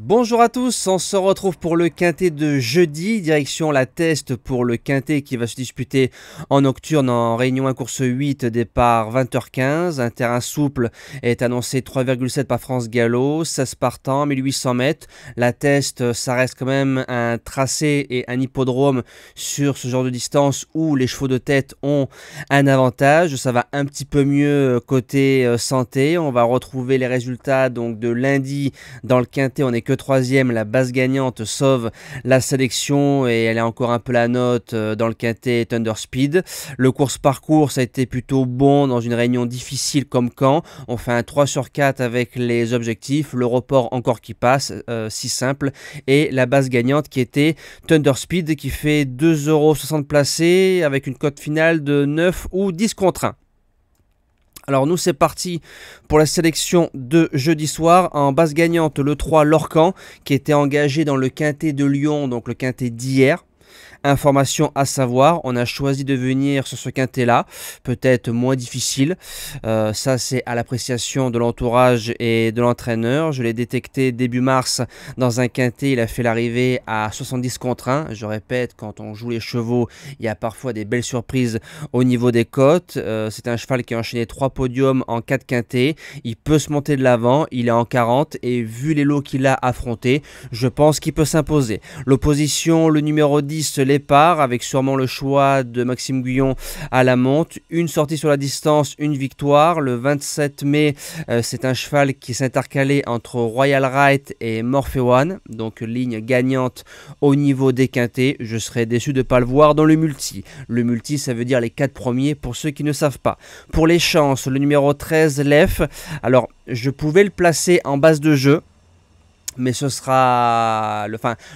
Bonjour à tous, on se retrouve pour le quintet de jeudi, direction la Teste pour le quintet qui va se disputer en nocturne en réunion 1 course 8, départ 20h15. Un terrain souple est annoncé 3,7 par France Gallo, 16 partants, 1800 mètres. La Teste, ça reste quand même un tracé et un hippodrome sur ce genre de distance où les chevaux de tête ont un avantage. Ça va un petit peu mieux côté santé. On va retrouver les résultats donc de lundi dans le quintet. On est que troisième, la base gagnante sauve la sélection et elle est encore un peu la note dans le quintet Thunder Speed. Le course parcours ça a été plutôt bon dans une réunion difficile comme Caen. On fait un 3 sur 4 avec les objectifs, le report encore qui passe, si simple, et la base gagnante qui était Thunder Speed qui fait 2,60 € placés avec une cote finale de 9 ou 10 contre 1. Alors nous c'est parti pour la sélection de jeudi soir. En base gagnante le 3 Lorcan qui était engagé dans le quintet de Lyon, donc le quintet d'hier. Information à savoir, on a choisi de venir sur ce quintet là, peut-être moins difficile, ça c'est à l'appréciation de l'entourage et de l'entraîneur. Je l'ai détecté début mars dans un quintet, il a fait l'arrivée à 70 contre 1, je répète, quand on joue les chevaux il y a parfois des belles surprises au niveau des cotes. C'est un cheval qui a enchaîné 3 podiums en 4 quintets, il peut se monter de l'avant, il est en 40 et vu les lots qu'il a affrontés, je pense qu'il peut s'imposer. L'opposition, le numéro 10, Lépard, avec sûrement le choix de Maxime Guyon à la monte, une sortie sur la distance, une victoire. Le 27 mai, c'est un cheval qui s'est intercalé entre Royal Right et Morphe One, donc ligne gagnante au niveau des quintets. Je serais déçu de ne pas le voir dans le multi. Le multi, ça veut dire les 4 premiers pour ceux qui ne savent pas. Pour les chances, le numéro 13, Lef, alors je pouvais le placer en base de jeu, mais ce sera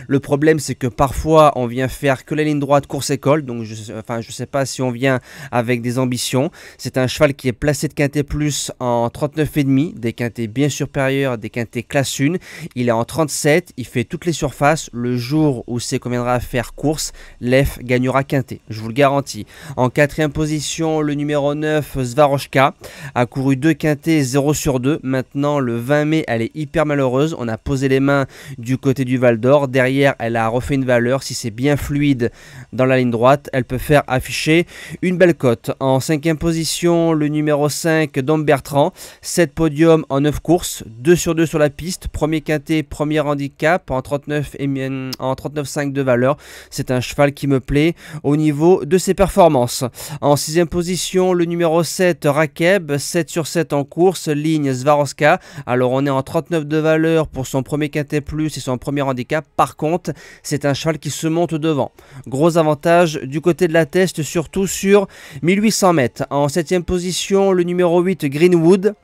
le problème c'est que parfois on vient faire que la ligne droite course école, donc je sais pas si on vient avec des ambitions. C'est un cheval qui est placé de quintet plus en 39,5, des quintets bien supérieurs, des quintets classe 1. Il est en 37, il fait toutes les surfaces. Le jour où c'est qu'on viendra faire course, l'Ef gagnera quintet, je vous le garantis. En quatrième position, le numéro 9, Svaroshka, a couru 2 quintets 0 sur 2. Maintenant le 20 mai elle est hyper malheureuse, on a posé les mains du côté du Val d'Or. Derrière, elle a refait une valeur. Si c'est bien fluide dans la ligne droite, elle peut faire afficher une belle cote. En 5e position, le numéro 5, Dom Bertrand. 7 podiums en 9 courses. 2 sur 2 sur la piste. Premier quintet, premier handicap en 39,5 de valeur. C'est un cheval qui me plaît au niveau de ses performances. En 6e position, le numéro 7, Rakeb. 7 sur 7 en course. Ligne Svaroshka. Alors on est en 39 de valeur pour son premier quintet plus et son premier handicap. Par contre, c'est un cheval qui se monte devant. Gros avantage du côté de la Teste, surtout sur 1800 mètres. En 7e position, le numéro 8, Greenwood,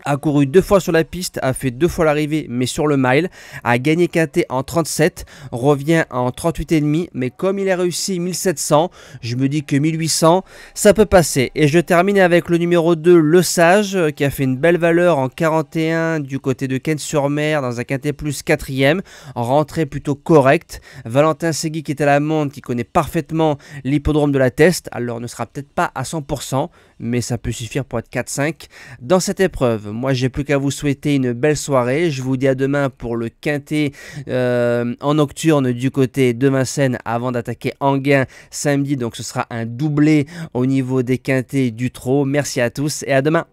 a couru 2 fois sur la piste, a fait 2 fois l'arrivée mais sur le mile, a gagné quintet en 37, revient en 38,5, mais comme il a réussi 1700, je me dis que 1800 ça peut passer. Et je termine avec le numéro 2, Le Sage, qui a fait une belle valeur en 41 du côté de Cannes-sur-Mer dans un quintet plus 4e, en rentrée plutôt correcte. Valentin Segui qui est à la monte, qui connaît parfaitement l'hippodrome de la Teste, alors ne sera peut-être pas à 100%, mais ça peut suffire pour être 4-5 dans cette épreuve. Moi j'ai plus qu'à vous souhaiter une belle soirée, je vous dis à demain pour le quintet en nocturne du côté de Vincennes avant d'attaquer Enghien samedi, donc ce sera un doublé au niveau des quintets du trot. Merci à tous et à demain.